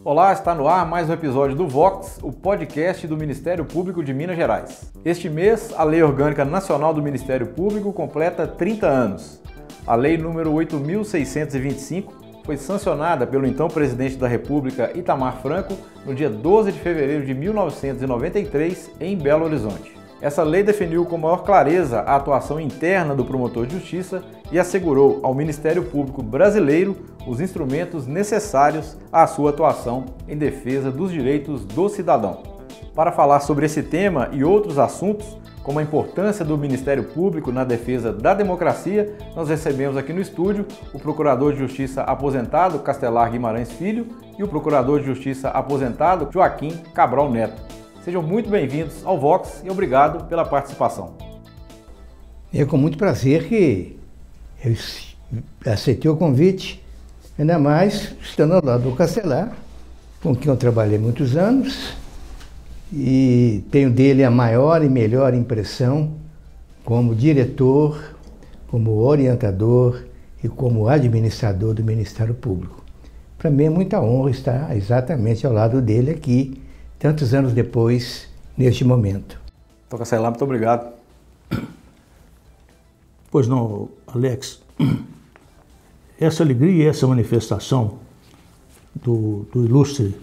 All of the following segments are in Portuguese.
Olá, está no ar mais um episódio do Vox, o podcast do Ministério Público de Minas Gerais. Este mês, a Lei Orgânica Nacional do Ministério Público completa 30 anos. A Lei número 8.625 foi sancionada pelo então presidente da República, Itamar Franco, no dia 12 de fevereiro de 1993, em Belo Horizonte. Essa lei definiu com maior clareza a atuação interna do promotor de justiça e assegurou ao Ministério Público brasileiro os instrumentos necessários à sua atuação em defesa dos direitos do cidadão. Para falar sobre esse tema e outros assuntos, como a importância do Ministério Público na defesa da democracia, nós recebemos aqui no estúdio o Procurador de Justiça aposentado Castelar Guimarães Filho e o Procurador de Justiça aposentado Joaquim Cabral Neto. Sejam muito bem-vindos ao Vox e obrigado pela participação. É com muito prazer que eu aceitei o convite, ainda mais estando ao lado do Castelar, com quem eu trabalhei muitos anos, e tenho dele a maior e melhor impressão como diretor, como orientador e como administrador do Ministério Público. Para mim é muita honra estar exatamente ao lado dele aqui, tantos anos depois, neste momento. Doutor Castelar, muito obrigado. Pois não, Alex. Essa alegria e essa manifestação do ilustre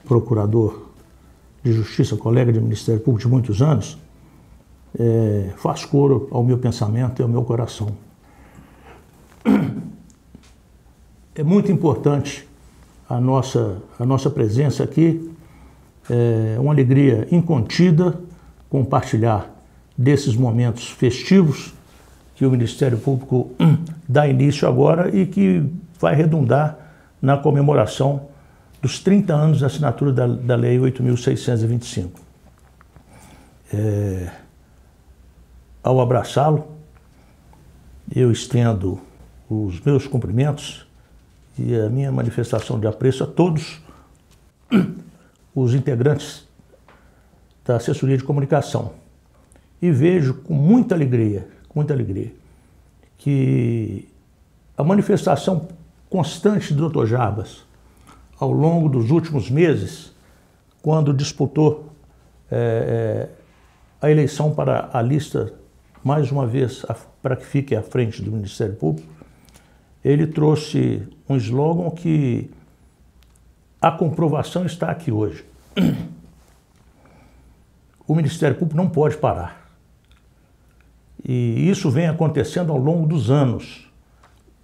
procurador de Justiça, colega de Ministério Público de muitos anos, faz coro ao meu pensamento e ao meu coração. É muito importante a nossa presença aqui, uma alegria incontida compartilhar desses momentos festivos que o Ministério Público dá início agora e que vai redundar na comemoração dos 30 anos da assinatura da Lei 8.625. Ao abraçá-lo, eu estendo os meus cumprimentos e a minha manifestação de apreço a todos os integrantes da assessoria de comunicação. E vejo com muita alegria, que a manifestação constante do Dr. Jarbas, ao longo dos últimos meses, quando disputou a eleição para a lista, mais uma vez, para que fique à frente do Ministério Público, ele trouxe um slogan que a comprovação está aqui hoje. O Ministério Público não pode parar. E isso vem acontecendo ao longo dos anos.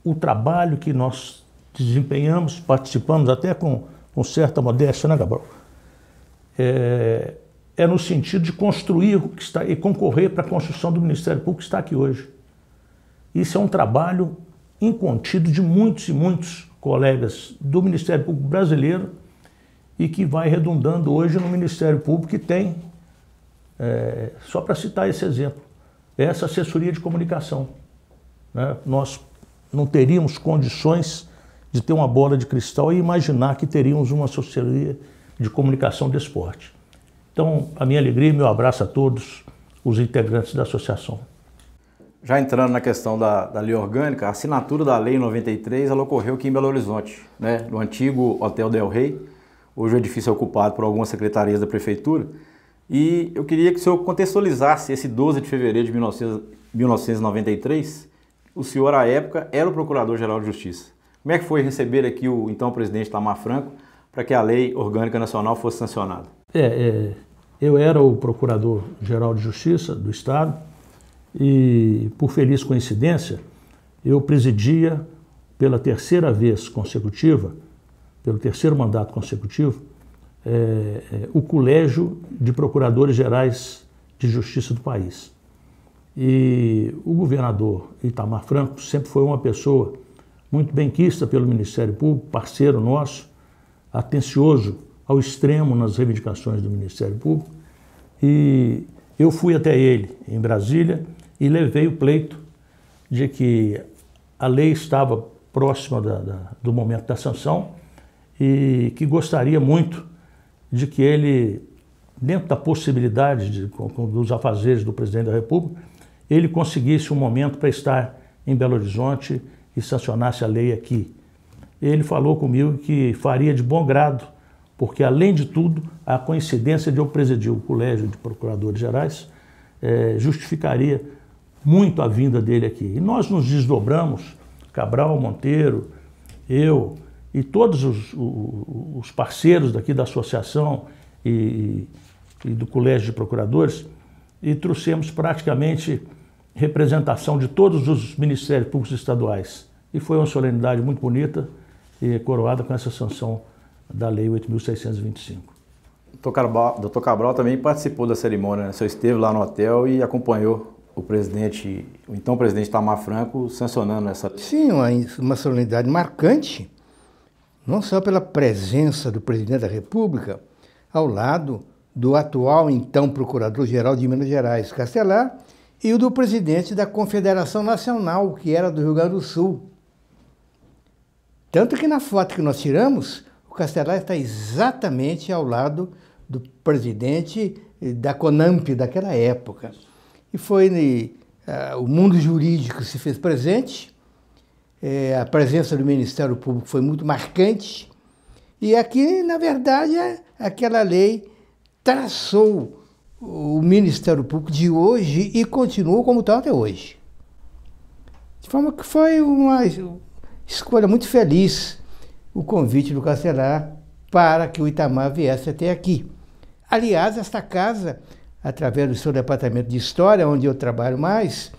O trabalho que nós desempenhamos, participamos até com certa modéstia, né, Gabriel? É no sentido de construir o que está e concorrer para a construção do Ministério Público que está aqui hoje. Isso é um trabalho incontido de muitos e muitos colegas do Ministério Público brasileiro e que vai redundando hoje no Ministério Público que tem, só para citar esse exemplo, essa assessoria de comunicação. Né? Nós não teríamos condições de ter uma bola de cristal e imaginar que teríamos uma assessoria de comunicação de esporte. Então, a minha alegria e meu abraço a todos os integrantes da associação. Já entrando na questão da lei orgânica, a assinatura da lei em 93 ela ocorreu aqui em Belo Horizonte, né? No antigo Hotel Del Rey. Hoje o edifício é ocupado por algumas secretarias da prefeitura. E eu queria que o senhor contextualizasse esse 12 de fevereiro de 1993. O senhor, à época, era o Procurador-Geral de Justiça. Como é que foi receber aqui o então presidente Itamar Franco para que a Lei Orgânica Nacional fosse sancionada? Eu era o Procurador-Geral de Justiça do Estado e, por feliz coincidência, eu presidia pela terceira vez consecutiva, pelo terceiro mandato consecutivo, o Colégio de Procuradores Gerais de Justiça do país. E o governador Itamar Franco sempre foi uma pessoa muito benquista pelo Ministério Público, parceiro nosso, atencioso ao extremo nas reivindicações do Ministério Público. E eu fui até ele em Brasília e levei o pleito de que a lei estava próxima do momento da sanção e que gostaria muito de que ele, dentro da possibilidade dos afazeres do presidente da República, ele conseguisse um momento para estar em Belo Horizonte e sancionasse a lei aqui. Ele falou comigo que faria de bom grado, porque, além de tudo, a coincidência de eu presidir o Colégio de Procuradores Gerais justificaria muito a vinda dele aqui. E nós nos desdobramos, Cabral, Monteiro, eu e todos os parceiros daqui da associação e do Colégio de Procuradores, e trouxemos praticamente representação de todos os Ministérios Públicos Estaduais. E foi uma solenidade muito bonita e coroada com essa sanção da Lei 8.625. Dr. Cabral também participou da cerimônia, né? O senhor esteve lá no hotel e acompanhou o então presidente Itamar Franco sancionando essa... Sim, uma solenidade marcante, não só pela presença do presidente da República, ao lado do atual, então, Procurador-Geral de Minas Gerais, Castelar, e o do presidente da Confederação Nacional, que era do Rio Grande do Sul. Tanto que na foto que nós tiramos, o Castelar está exatamente ao lado do presidente da CONAMP daquela época. E foi o mundo jurídico se fez presente, a presença do Ministério Público foi muito marcante, e aqui, na verdade, aquela lei traçou o Ministério Público de hoje e continuou como tal até hoje. De forma que foi uma escolha muito feliz o convite do Castelar para que o Itamar viesse até aqui. Aliás, esta casa, através do seu departamento de História, onde eu trabalho mais,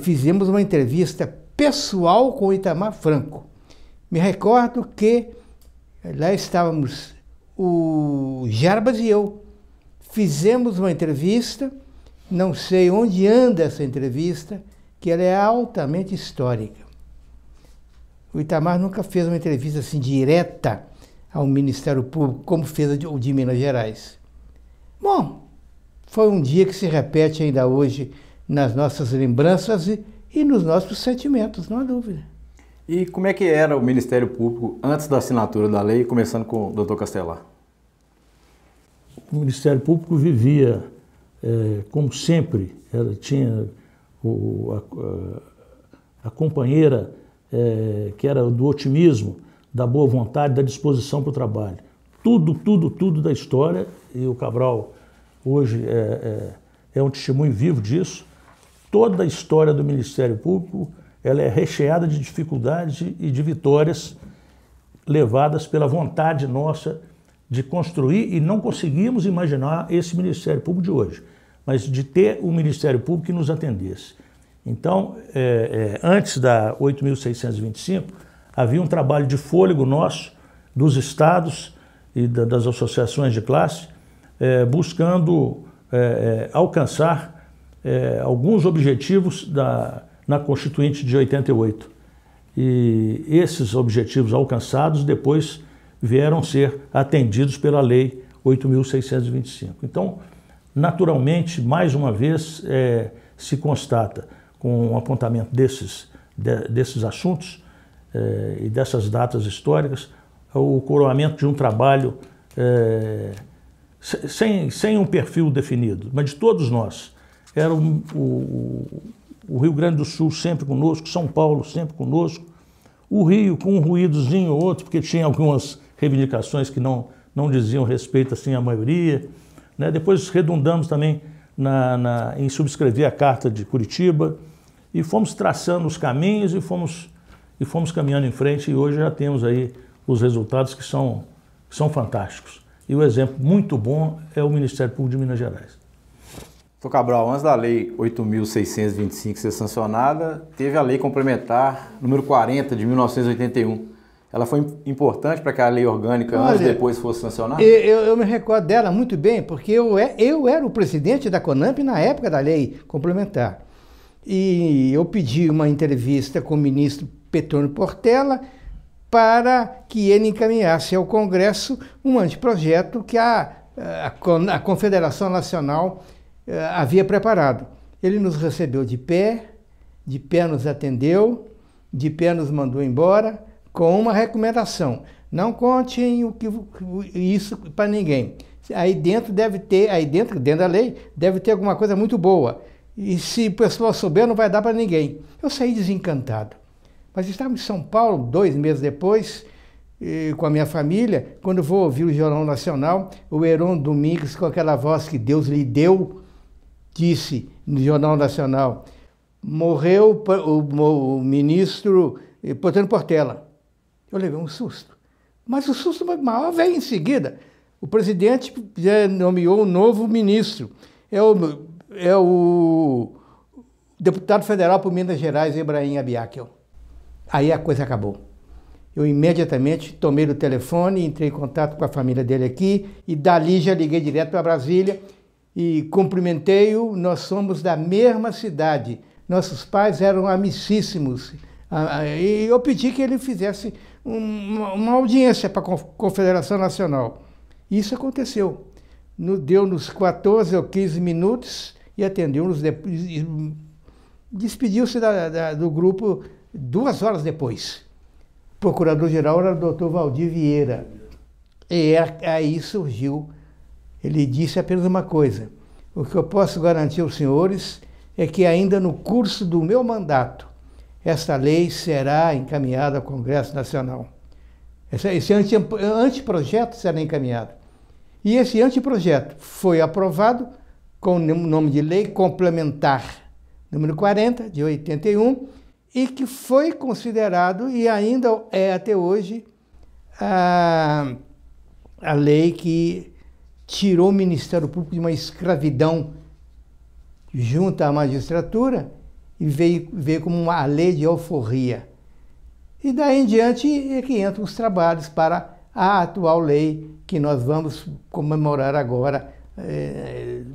fizemos uma entrevista pessoal com o Itamar Franco. Me recordo que lá estávamos o Jarbas e eu. Fizemos uma entrevista, não sei onde anda essa entrevista, que ela é altamente histórica. O Itamar nunca fez uma entrevista assim direta ao Ministério Público, como fez o de Minas Gerais. Bom, foi um dia que se repete ainda hoje nas nossas lembranças e nos nossos sentimentos, não há dúvida. E como é que era o Ministério Público antes da assinatura da lei, começando com o Dr. Castelar? O Ministério Público vivia, como sempre, tinha a companheira que era do otimismo, da boa vontade, da disposição para o trabalho. Tudo da história, e o Cabral hoje é um testemunho vivo disso. Toda a história do Ministério Público ela é recheada de dificuldades e de vitórias levadas pela vontade nossa de construir, e não conseguimos imaginar esse Ministério Público de hoje, mas de ter um Ministério Público que nos atendesse. Então, antes da 8.625, havia um trabalho de fôlego nosso, dos estados e das associações de classe, buscando alcançar alguns objetivos na Constituinte de 88. E esses objetivos alcançados depois vieram ser atendidos pela Lei 8.625. Então, naturalmente, mais uma vez, se constata, com o apontamento desses assuntos e dessas datas históricas, o coroamento de um trabalho sem um perfil definido, mas de todos nós. Era o Rio Grande do Sul sempre conosco, São Paulo sempre conosco, o Rio com um ruídozinho ou outro, porque tinha algumas reivindicações que não diziam respeito assim à maioria, né? Depois redundamos também em subscrever a Carta de Curitiba e fomos traçando os caminhos e fomos caminhando em frente, e hoje já temos aí os resultados que são fantásticos. E o exemplo muito bom é o Ministério Público de Minas Gerais. Dr. Cabral, antes da Lei 8.625 ser sancionada, teve a Lei Complementar número 40 de 1981. Ela foi importante para que a lei orgânica anos depois fosse sancionada? Eu me recordo dela muito bem, porque eu era o presidente da CONAMP na época da Lei Complementar. E eu pedi uma entrevista com o ministro Petrônio Portela para que ele encaminhasse ao Congresso um anteprojeto que a Confederação Nacional havia preparado. Ele nos recebeu de pé nos atendeu, de pé nos mandou embora, com uma recomendação: não contem isso para ninguém. Aí dentro dentro da lei, deve ter alguma coisa muito boa. E se o pessoal souber, não vai dar para ninguém. Eu saí desencantado. Mas estava em São Paulo, 2 meses depois, com a minha família, quando vou ouvir o Jornal Nacional, o Heron Domingues, com aquela voz que Deus lhe deu, disse no Jornal Nacional: morreu o ministro Potano Portela. Eu levei um susto. Mas o susto maior veio em seguida. O presidente já nomeou um novo ministro. É o deputado federal por Minas Gerais, Ebrahim Abiakel. Aí a coisa acabou. Eu imediatamente tomei o telefone, entrei em contato com a família dele aqui e dali já liguei direto para Brasília e cumprimentei-o. Nós somos da mesma cidade. Nossos pais eram amicíssimos. E eu pedi que ele fizesse uma audiência para a Confederação Nacional. Isso aconteceu. Deu nos 14 ou 15 minutos e atendeu-nos depois. Despediu-se do grupo 2 horas depois. O procurador-geral era o doutor Valdir Vieira. E aí surgiu. Ele disse apenas uma coisa: o que eu posso garantir aos senhores é que ainda no curso do meu mandato, esta lei será encaminhada ao Congresso Nacional. Esse anteprojeto será encaminhado. E esse anteprojeto foi aprovado com o nome de Lei Complementar número 40, de 81, e que foi considerado, e ainda é até hoje, a lei que tirou o Ministério Público de uma escravidão junto à magistratura e veio como uma lei de alforria. E daí em diante é que entram os trabalhos para a atual lei que nós vamos comemorar agora,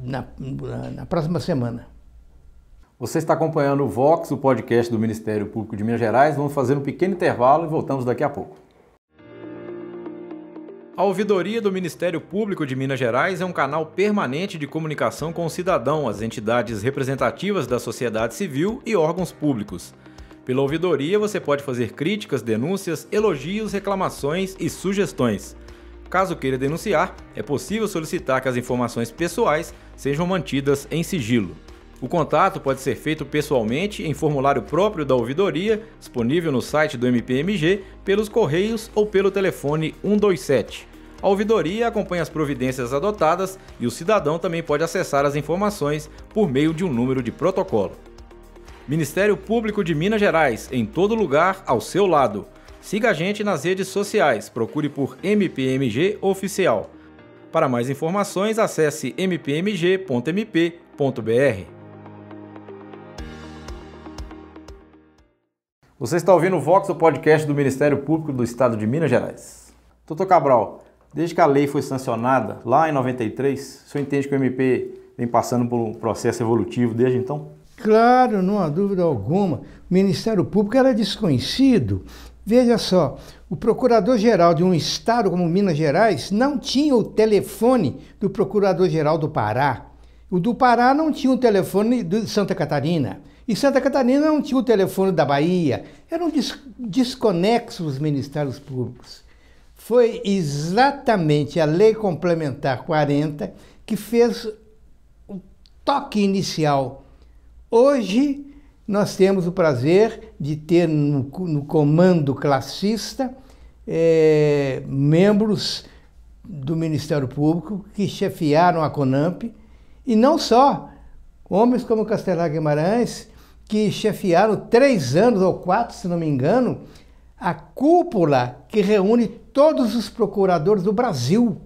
na próxima semana. Você está acompanhando o Vox, o podcast do Ministério Público de Minas Gerais. Vamos fazer um pequeno intervalo e voltamos daqui a pouco. A ouvidoria do Ministério Público de Minas Gerais é um canal permanente de comunicação com o cidadão, as entidades representativas da sociedade civil e órgãos públicos. Pela ouvidoria, você pode fazer críticas, denúncias, elogios, reclamações e sugestões. Caso queira denunciar, é possível solicitar que as informações pessoais sejam mantidas em sigilo. O contato pode ser feito pessoalmente em formulário próprio da ouvidoria, disponível no site do MPMG, pelos correios ou pelo telefone 127. A ouvidoria acompanha as providências adotadas e o cidadão também pode acessar as informações por meio de um número de protocolo. Ministério Público de Minas Gerais, em todo lugar, ao seu lado. Siga a gente nas redes sociais, procure por MPMG Oficial. Para mais informações, acesse mpmg.mp.br. Você está ouvindo o Vox, o podcast do Ministério Público do Estado de Minas Gerais. Doutor Cabral, desde que a lei foi sancionada, lá em 93, o senhor entende que o MP vem passando por um processo evolutivo desde então? Claro, não há dúvida alguma. O Ministério Público era desconhecido. Veja só, o Procurador-Geral de um estado como Minas Gerais não tinha o telefone do Procurador-Geral do Pará. O do Pará não tinha o telefone de Santa Catarina. E Santa Catarina não tinha o telefone da Bahia. Eram desconexos os ministérios públicos. Foi exatamente a Lei Complementar 40 que fez o toque inicial. Hoje, nós temos o prazer de ter no comando classista membros do Ministério Público que chefiaram a CONAMP, e não só, homens como Castelar Guimarães, que chefiaram 3 anos ou 4, se não me engano, a cúpula que reúne todos os procuradores do Brasil.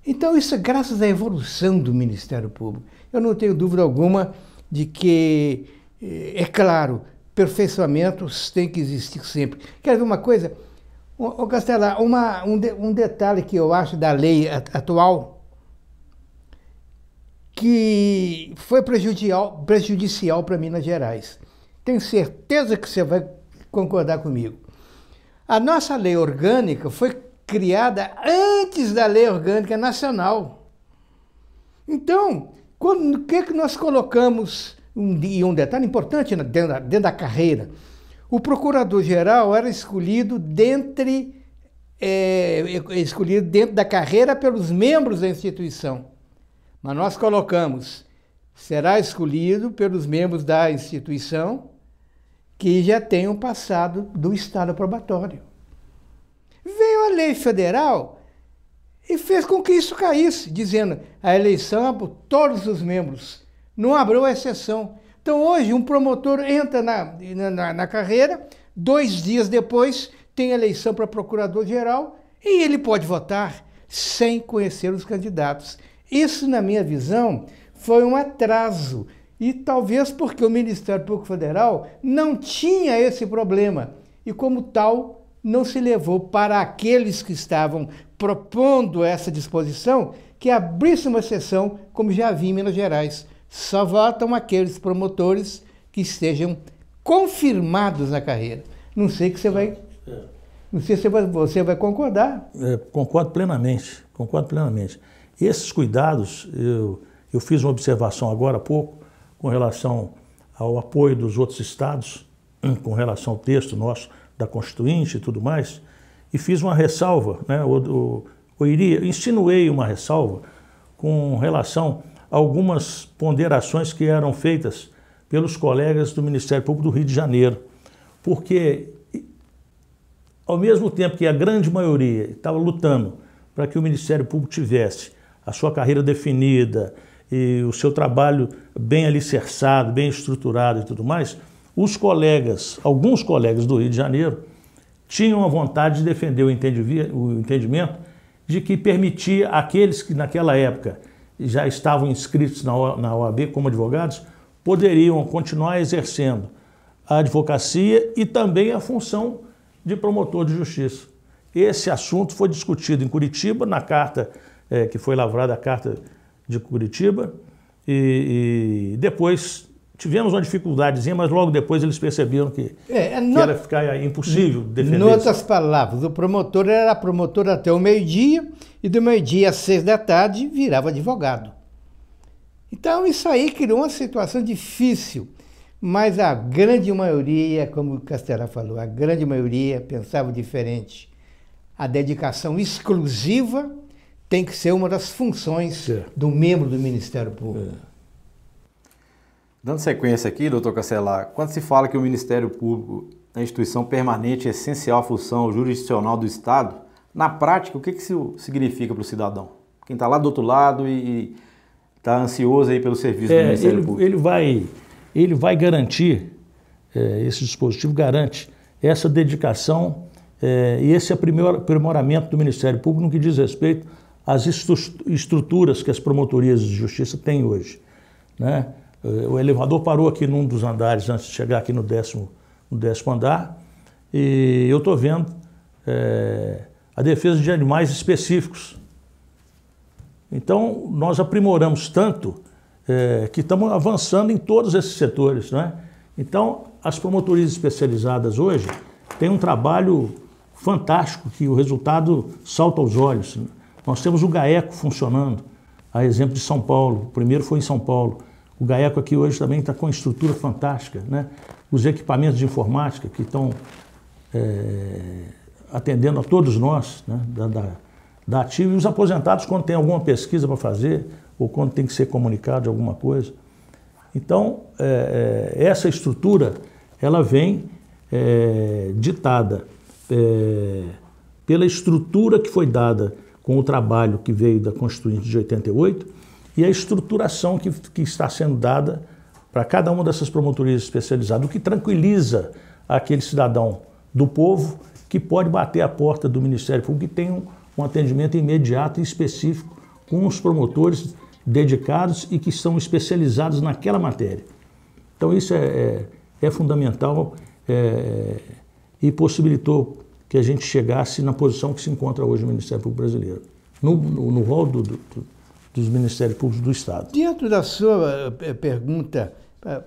Então isso é graças à evolução do Ministério Público. Eu não tenho dúvida alguma de que, é claro, aperfeiçoamentos têm que existir sempre. Quer ver uma coisa? Ô Castelar, um detalhe que eu acho da lei atual que foi prejudicial para Minas Gerais. Tenho certeza que você vai concordar comigo. A nossa lei orgânica foi criada antes da lei orgânica nacional. Então, o que nós colocamos, um detalhe importante dentro da carreira, o procurador-geral era escolhido dentro da carreira pelos membros da instituição. Mas nós colocamos, será escolhido pelos membros da instituição que já tenham passado do estado probatório. Veio a lei federal e fez com que isso caísse, dizendo a eleição é por todos os membros, não abriu exceção. Então hoje um promotor entra na carreira, 2 dias depois tem eleição para procurador-geral e ele pode votar sem conhecer os candidatos. Isso, na minha visão, foi um atraso. E talvez porque o Ministério Público Federal não tinha esse problema. E como tal, não se levou para aqueles que estavam propondo essa disposição que abrisse uma exceção, como já havia em Minas Gerais. Só votam aqueles promotores que estejam confirmados na carreira. Não sei que você vai... Não sei se você vai concordar. Concordo plenamente, concordo plenamente. Esses cuidados, eu fiz uma observação agora há pouco com relação ao apoio dos outros estados, com relação ao texto nosso da Constituinte e tudo mais, e fiz uma ressalva, né? Insinuei uma ressalva com relação a algumas ponderações que eram feitas pelos colegas do Ministério Público do Rio de Janeiro, porque ao mesmo tempo que a grande maioria estava lutando para que o Ministério Público tivesse a sua carreira definida e o seu trabalho bem alicerçado, bem estruturado e tudo mais, alguns colegas do Rio de Janeiro tinham a vontade de defender o entendimento de que permitia àqueles que naquela época já estavam inscritos na OAB como advogados, poderiam continuar exercendo a advocacia e também a função de promotor de justiça. Esse assunto foi discutido em Curitiba, na carta que foi lavrada, a Carta de Curitiba, e depois tivemos uma dificuldadezinha, mas logo depois eles perceberam que era ficar impossível defender. Em outras palavras, o promotor era promotor até o meio-dia, e do meio-dia às 6 da tarde virava advogado. Então isso aí criou uma situação difícil, mas a grande maioria, como o Castelar falou, a grande maioria pensava diferente. A dedicação exclusiva tem que ser uma das funções do membro do Ministério Público. Dando sequência aqui, doutor Castelar, quando se fala que o Ministério Público é a instituição permanente e essencial à função jurisdicional do Estado, na prática, o que isso significa para o cidadão? Quem está lá do outro lado e está ansioso aí pelo serviço do Ministério Público. Ele vai garantir, esse dispositivo garante essa dedicação e esse aprimoramento do Ministério Público no que diz respeito às estruturas que as promotorias de justiça têm hoje, né? O elevador parou aqui num dos andares antes de chegar aqui no 10º andar e eu estou vendo a defesa de animais específicos. Então, nós aprimoramos tanto que estamos avançando em todos esses setores, né? Então, as promotorias especializadas hoje têm um trabalho fantástico, que o resultado salta aos olhos. Nós temos o GAECO funcionando, a exemplo de São Paulo. O primeiro foi em São Paulo. O GAECO aqui hoje também está com estrutura fantástica, né? Os equipamentos de informática que estão atendendo a todos nós, né? da ativa, e os aposentados quando tem alguma pesquisa para fazer ou quando tem que ser comunicado de alguma coisa. Então, essa estrutura, ela vem ditada pela estrutura que foi dada com o trabalho que veio da Constituinte de 88 e a estruturação que está sendo dada para cada uma dessas promotorias especializadas, o que tranquiliza aquele cidadão do povo que pode bater a porta do Ministério Público e tem um atendimento imediato e específico com os promotores dedicados e que são especializados naquela matéria. Então isso é fundamental e possibilitou que a gente chegasse na posição que se encontra hoje o Ministério Público Brasileiro, no rol dos Ministérios Públicos do Estado. Dentro da sua pergunta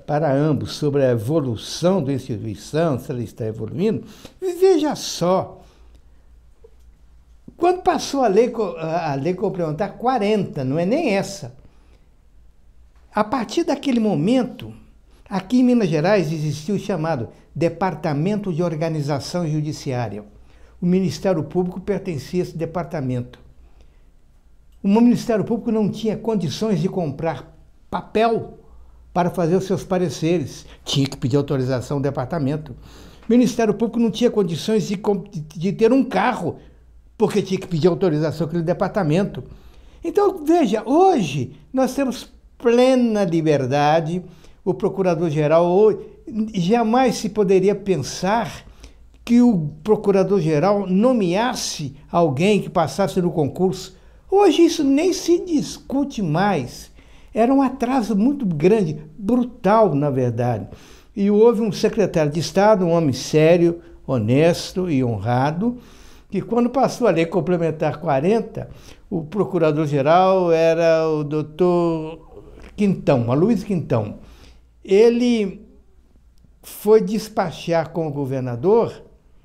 para ambos sobre a evolução da instituição, se ela está evoluindo, veja só, quando passou a lei complementar 40, não é nem essa, a partir daquele momento, aqui em Minas Gerais existiu o chamado Departamento de Organização Judiciária. O Ministério Público pertencia a esse departamento. O Ministério Público não tinha condições de comprar papel para fazer os seus pareceres. Tinha que pedir autorização do departamento. O Ministério Público não tinha condições de ter um carro, porque tinha que pedir autorização daquele departamento. Então, veja, hoje nós temos plena liberdade. O Procurador-Geral, jamais se poderia pensar que o Procurador-Geral nomeasse alguém que passasse no concurso. Hoje isso nem se discute mais. Era um atraso muito grande, brutal, na verdade. E houve um secretário de Estado, um homem sério, honesto e honrado, que quando passou a Lei Complementar 40, o Procurador-Geral era o doutor Quintão, Aloysio Quintão. Ele foi despachar com o governador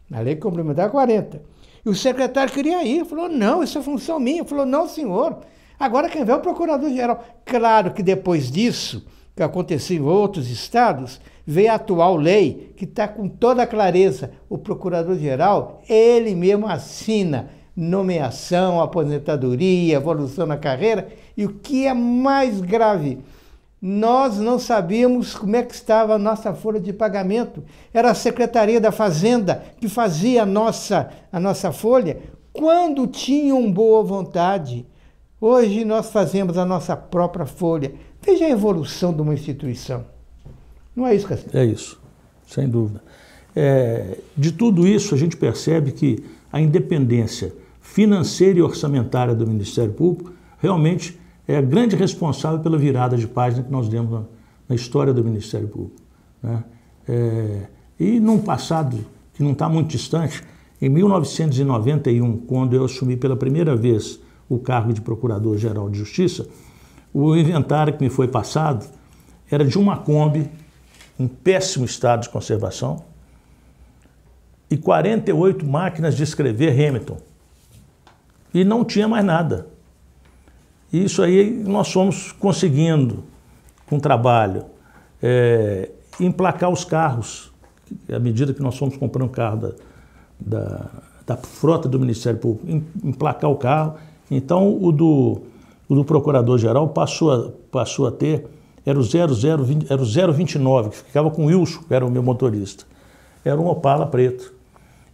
na Lei Complementar 40. E o secretário queria ir, falou, não, isso é função minha. Falou, não, senhor, agora quem vê é o Procurador-Geral. Claro que depois disso, que aconteceu em outros estados, veio a atual lei, que está com toda a clareza. O Procurador-Geral, ele mesmo assina nomeação, aposentadoria, evolução na carreira. E o que é mais grave, nós não sabíamos como é que estava a nossa folha de pagamento. Era a Secretaria da Fazenda que fazia a nossa folha quando tinham boa vontade. Hoje nós fazemos a nossa própria folha. Veja a evolução de uma instituição. Não é isso, Cacete? É isso, sem dúvida. De tudo isso, a gente percebe que a independência financeira e orçamentária do Ministério Público realmente é a grande responsável pela virada de página que nós demos na história do Ministério Público, né? E num passado que não está muito distante, em 1991, quando eu assumi pela primeira vez o cargo de Procurador-Geral de Justiça, o inventário que me foi passado era de uma Kombi em péssimo estado de conservação e 48 máquinas de escrever Hamilton. E não tinha mais nada. E isso aí nós fomos conseguindo, com trabalho, emplacar os carros. À medida que nós fomos comprando carro da frota do Ministério Público, emplacar o carro. Então, o do Procurador-Geral passou a ter, era o 029, que ficava com o Wilson, que era o meu motorista. Era um Opala preto.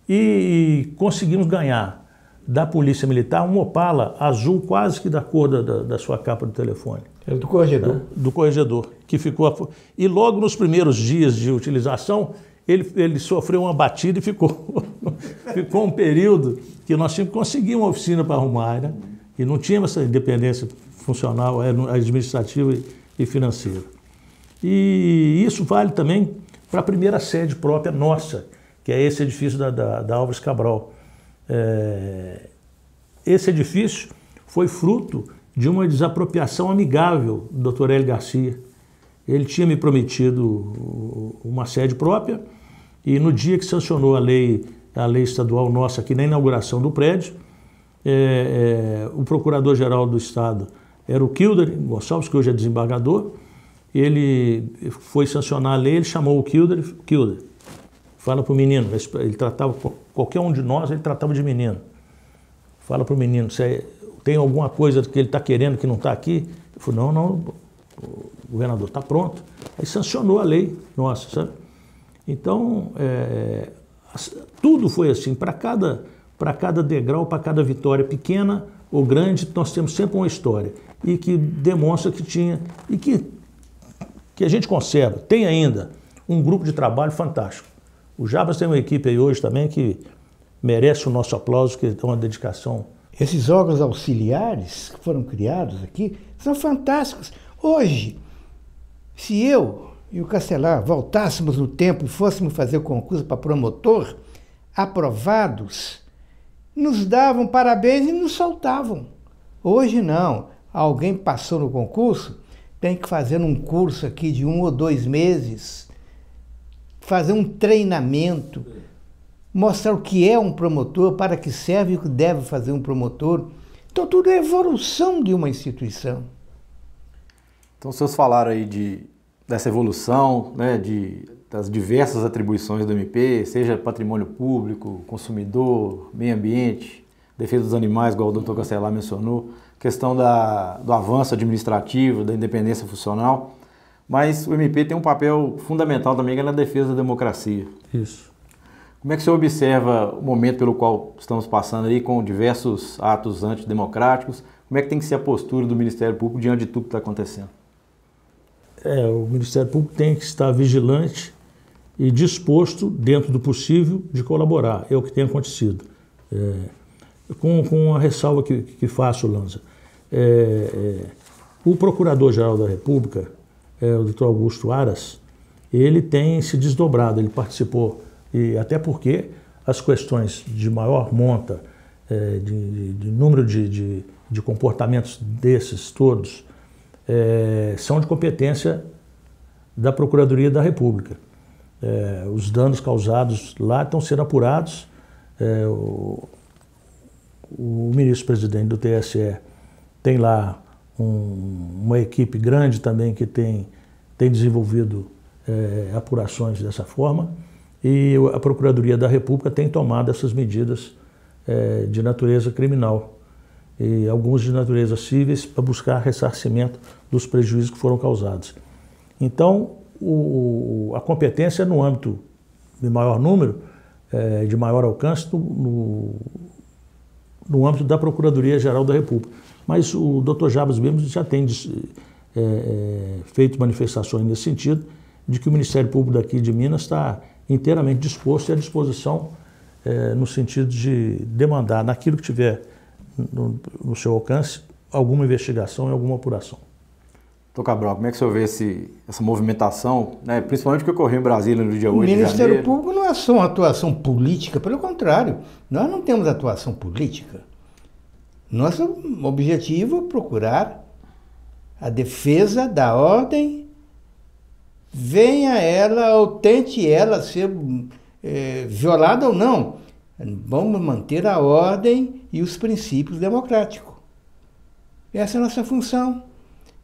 E conseguimos ganhar da Polícia Militar um Opala azul quase que da cor da sua capa do telefone. É do corregedor. Do corregedor, que ficou... E logo nos primeiros dias de utilização, ele sofreu uma batida e ficou um período que nós tínhamos que conseguir uma oficina para arrumar, né? E não tínhamos essa independência funcional, administrativa e financeira. E isso vale também para a primeira sede própria nossa, que é esse edifício da Álvares Cabral. Esse edifício foi fruto de uma desapropriação amigável do Dr. Hélio Garcia. Ele tinha me prometido uma sede própria e no dia que sancionou a lei estadual nossa aqui na inauguração do prédio, o Procurador-Geral do Estado era o Kilder Gonçalves, que hoje é desembargador. Ele foi sancionar a lei, ele chamou o Kilder, fala para o menino, ele tratava, qualquer um de nós, ele tratava de menino. Fala para o menino, tem alguma coisa que ele está querendo que não está aqui? Ele falou, não, governador, está pronto. Aí sancionou a lei nossa, sabe? Então, tudo foi assim, para cada degrau, para cada vitória pequena ou grande, nós temos sempre uma história. E que demonstra que tinha, e que a gente conserva, tem ainda um grupo de trabalho fantástico. O Jabas tem uma equipe aí hoje também que merece o nosso aplauso, que é uma dedicação. Esses órgãos auxiliares que foram criados aqui são fantásticos. Hoje, se eu e o Castelar voltássemos no tempo e fôssemos fazer o concurso para promotor, aprovados, nos davam parabéns e nos soltavam. Hoje não. Alguém passou no concurso, tem que fazer um curso aqui de 1 ou 2 meses, fazer um treinamento, mostrar o que é um promotor, para que serve e o que deve fazer um promotor. Então tudo é evolução de uma instituição. Então vocês falaram aí dessa evolução, né, das diversas atribuições do MP, seja patrimônio público, consumidor, meio ambiente, defesa dos animais, igual o Dr. Castelar mencionou, questão do avanço administrativo, da independência funcional, mas o MP tem um papel fundamental também, que é na defesa da democracia. Isso. Como é que você observa o momento pelo qual estamos passando aí, com diversos atos antidemocráticos? Como é que tem que ser a postura do Ministério Público diante de tudo que está acontecendo? O Ministério Público tem que estar vigilante e disposto, dentro do possível, de colaborar. É o que tem acontecido. Com a ressalva que faço, Lanza. O Procurador-Geral da República, o Dr. Augusto Aras, ele tem se desdobrado, ele participou, e até porque as questões de maior monta, de número de comportamentos desses todos, são de competência da Procuradoria da República. Os danos causados lá estão sendo apurados. O ministro-presidente do TSE tem lá uma equipe grande também que tem desenvolvido apurações dessa forma, e a Procuradoria da República tem tomado essas medidas de natureza criminal e alguns de natureza cíveis para buscar ressarcimento dos prejuízos que foram causados. Então, a competência no âmbito de maior número, de maior alcance, no âmbito da Procuradoria-Geral da República. Mas o Dr. Jarbas mesmo já tem feito manifestações nesse sentido, de que o Ministério Público daqui de Minas está inteiramente disposto e à disposição no sentido de demandar, naquilo que tiver no seu alcance, alguma investigação e alguma apuração. Doutor Cabral, como é que o senhor vê essa movimentação, né, principalmente o que ocorreu em Brasília no dia 8 de janeiro? O Ministério Público não é só uma atuação política, pelo contrário, nós não temos atuação política. Nosso objetivo é procurar a defesa da ordem, venha ela ou tente ela ser violada ou não. Vamos manter a ordem e os princípios democráticos. Essa é a nossa função.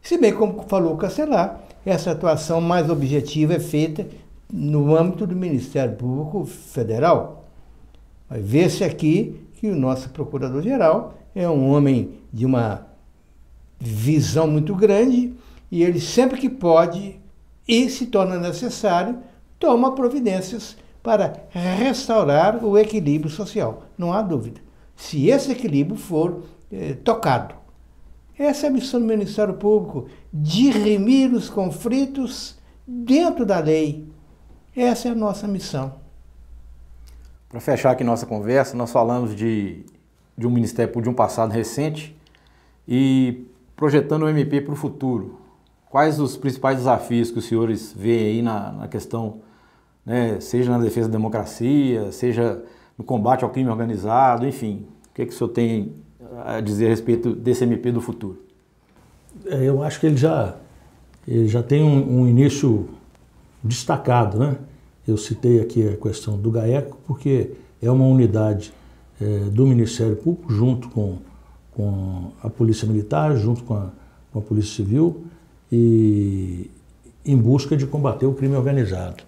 Se bem como falou o Castelar, essa atuação mais objetiva é feita no âmbito do Ministério Público Federal. Vai ver-se aqui que o nosso Procurador-Geral é um homem de uma visão muito grande e ele sempre que pode e se torna necessário, toma providências para restaurar o equilíbrio social. Não há dúvida. Se esse equilíbrio for tocado. Essa é a missão do Ministério Público, dirimir os conflitos dentro da lei. Essa é a nossa missão. Para fechar aqui nossa conversa, nós falamos de um Ministério Público de um passado recente e projetando o MP para o futuro. Quais os principais desafios que os senhores veem aí na questão, né, seja na defesa da democracia, seja no combate ao crime organizado, enfim, o que o senhor tem a dizer a respeito desse MP do futuro? Eu acho que ele já tem um início destacado, né? Eu citei aqui a questão do GAECO porque é uma unidade do Ministério Público junto com a Polícia Militar, junto com a Polícia Civil e em busca de combater o crime organizado.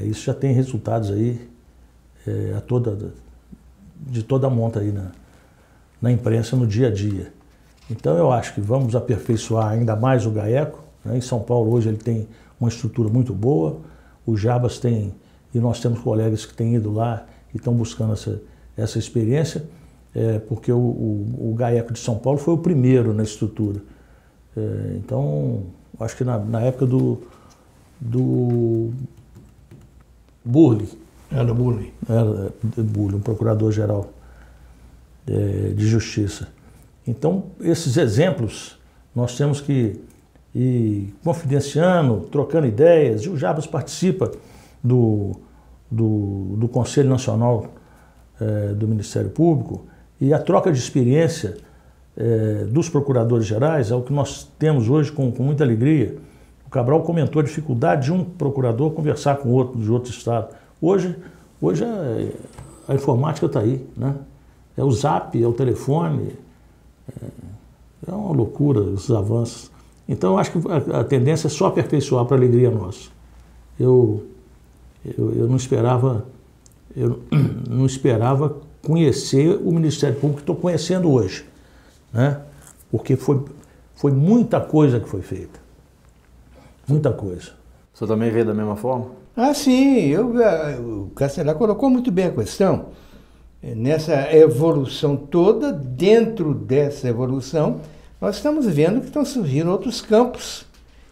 Isso já tem resultados aí de toda a monta aí na imprensa no dia a dia. Então eu acho que vamos aperfeiçoar ainda mais o GAECO, né? Em São Paulo hoje ele tem uma estrutura muito boa, o Jarbas tem, e nós temos colegas que têm ido lá e estão buscando essa experiência, porque o GAECO de São Paulo foi o primeiro na estrutura. Então, acho que na época do Burle. Era Burle. Era Burle, um procurador-geral de Justiça. Então, esses exemplos nós temos que ir confidenciando, trocando ideias, e o Jarbas participa do Conselho Nacional do Ministério Público, e a troca de experiência dos procuradores gerais é o que nós temos hoje com muita alegria. O Cabral comentou a dificuldade de um procurador conversar com outro de outro estado. Hoje a informática está aí, né? É o Zap, é o telefone, é uma loucura esses avanços. Então eu acho que a tendência é só aperfeiçoar para a alegria nossa. Eu não esperava conhecer o Ministério Público que estou conhecendo hoje, né? Porque foi muita coisa que foi feita. Muita coisa. O senhor também vê da mesma forma? Ah, sim, o Castelar colocou muito bem a questão. Nessa evolução toda, dentro dessa evolução, nós estamos vendo que estão surgindo outros campos.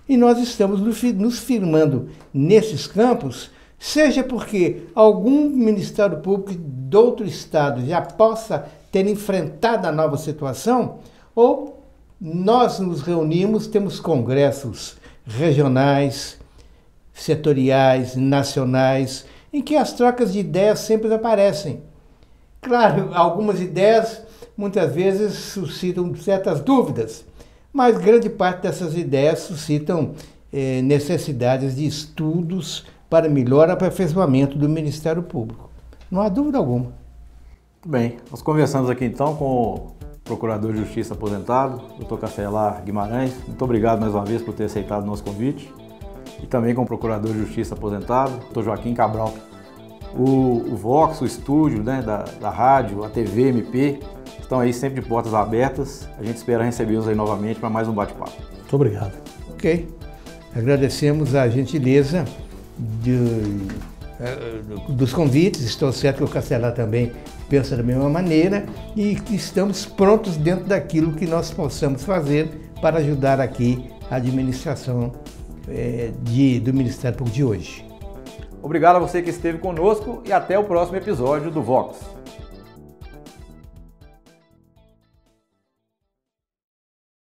E nós estamos nos firmando nesses campos, seja porque algum Ministério Público de outro estado já possa ter enfrentado a nova situação, ou nós nos reunimos, temos congressos regionais, setoriais, nacionais, em que as trocas de ideias sempre aparecem. Claro, algumas ideias muitas vezes suscitam certas dúvidas, mas grande parte dessas ideias suscitam necessidades de estudos para melhor aperfeiçoamento do Ministério Público. Não há dúvida alguma. Muito bem, nós conversamos aqui então com o Procurador de Justiça aposentado, Dr. Castelar Guimarães. Muito obrigado mais uma vez por ter aceitado o nosso convite. E também com o Procurador de Justiça aposentado, Dr. Joaquim Cabral. O Vox, o estúdio, né, da rádio, a TV, MP, estão aí sempre de portas abertas. A gente espera recebê-los aí novamente para mais um bate-papo. Muito obrigado. Ok. Agradecemos a gentileza dos convites. Estou certo que o Castelar também pensa da mesma maneira e que estamos prontos dentro daquilo que nós possamos fazer para ajudar aqui a administração do Ministério Público de hoje. Obrigado a você que esteve conosco e até o próximo episódio do Vox.